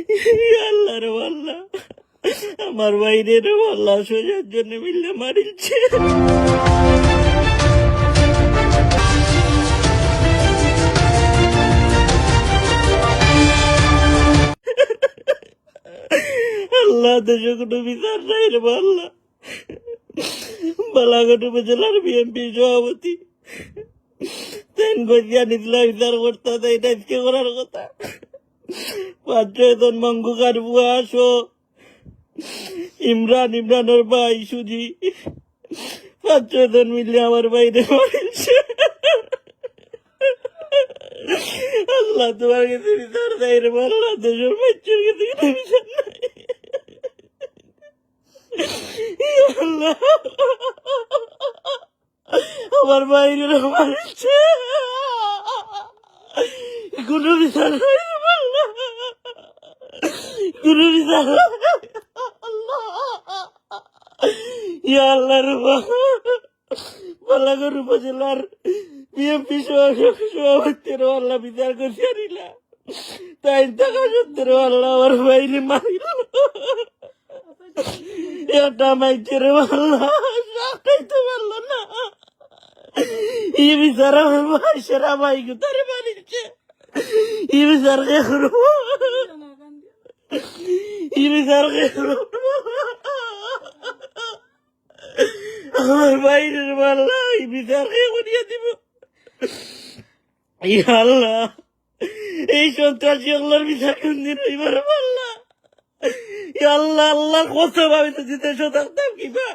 আল্লাহ রে আল্লাহ, আমার বাইরে রে আল্লাহ সোজার জন্য মিললে মারিলছে। আল্লাহ দেশে কোনো বিচার নাই রে আল্লাহ। বালাঘাট উপজেলার বিএনপি সভাপতি তেন গজিয়া নিতলা বিচার করতে এটা আজকে করার কথা। 5-6 জন মঙ্গুকার বুয়া আসো, ইমরানের ভাই সুজি, 5-6 জন মিলে আমার বাইরে মারিছে। আল্লাহ তোমার কাছে বিচার দেয় রে আল্লাহ, দেশের বাচ্চার কাছে বিচার নাই। আল্লাহ আমার বাইরে মারিছে, কোনো বিচার নাই আল্লাহ, কোনো বিচার আল্লাহ রে বালাঘাট উপজেলার বিএনপি সভাপতির আল্লাহ বিচার করছে আনিলা, তাই টাকা সত্তর আল্লাহ আমার বাইরে মারিল। এটা মাইছে রে আল্লাহ, সাকাইতে পারল না। এই বিচার আমার ভাই সেরা ভাই তারে মারিছে, এই বিচার কে করবো, এই বিচার কে করবো আমার বাইরের আল্লাহ, এই বিচার কে করিয়া দিব। আল্লাহ এই সন্ত্রাসী আল্লাহর বিচার কোন দিন হইবার আল্লাহ। আল্লাহ আল্লাহ কত ভাবে তো জিতে থাকতাম কিবা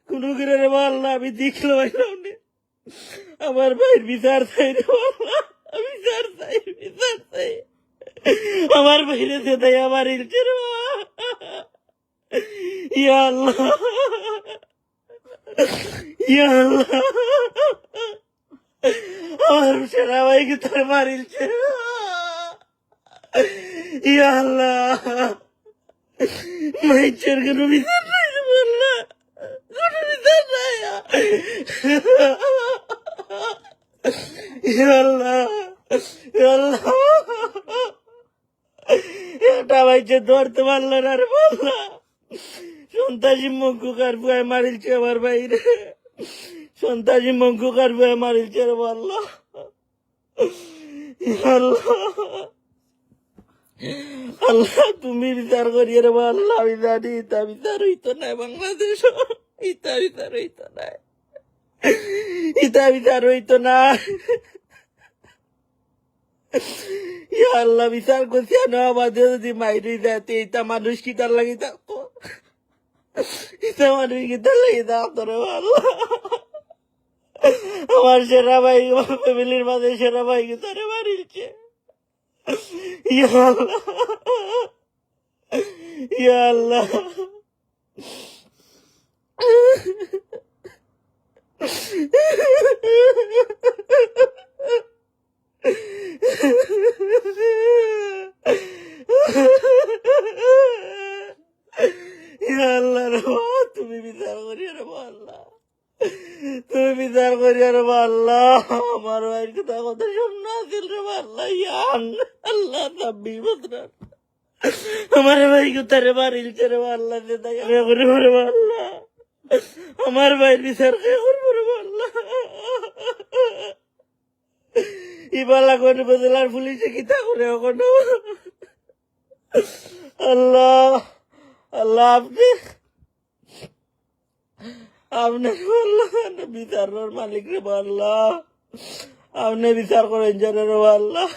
কোন করে রে আল্লাহ, আমি দেখলো আমার ভাইয়ের বিচার চাই রে আল্লাহ, বিচার চাই, বিচার চাই। আমার বাইরে যেতে আমার ইলছে রে আল্লাহ, আল্লাহ আমার সেরা ভাইকে তার মারিলছে আল্লাহ। মাইচের কোনো বিচার নাই বললা, কোনো বিচার নাই আল্লাহ, আল্লাহ এটা মাইচে ধরতে পারল না রে বললা, সন্ত্রাসী মঙ্কুকার বুয়ায় মারিলছে আমার বাইরে, সন্ত্রাসী মঙ্কুকার বুয়ায় মারিলছে রে বললা। আল্লাহ আল্লাহ তুমি বিচার করিয়ে রে আল্লাহ, আমি জানি ইতা বিচার হইতো না বাংলাদেশ, ইতা বিচার হইতো না, ইতা বিচার হইতো না। আল্লাহ বিচার করছি না, আমাদের যদি মাইরি যাতে ইতা মানুষ কি তার লাগি থাকতো, ইতা মানুষ কি তার লাগি থাকতো রে আল্লাহ। আমার সেরা ভাই, আমার ফ্যামিলির মাঝে সেরা ভাই কি তারে মারিলছে আল্লাহ, আল্লাহ আল্লাহ রে তুমি বিচার করিয়া রে আল্লাহ, তুমি বিচার করিয়া রে আল্লাহ। আমার ভাইয়ের কথা কথা সামনে আসিল রে আল্লাহ, আল্লাহ 26 বছর আমার ভাই কোথারে মারিলছে রে আল্লাহ, রে আল্লাহ আমার ভাইয়ের বিচার কে করবো রে আল্লাহ। ইবালাগঞ্জ উপজেলার পুলিশে কি তা করে ওখানে আল্লাহ, আল্লাহ আপনি আপনি আল্লাহ বিচারের মালিক রে আল্লাহ, আপনি বিচার করেন জানে রে আল্লাহ।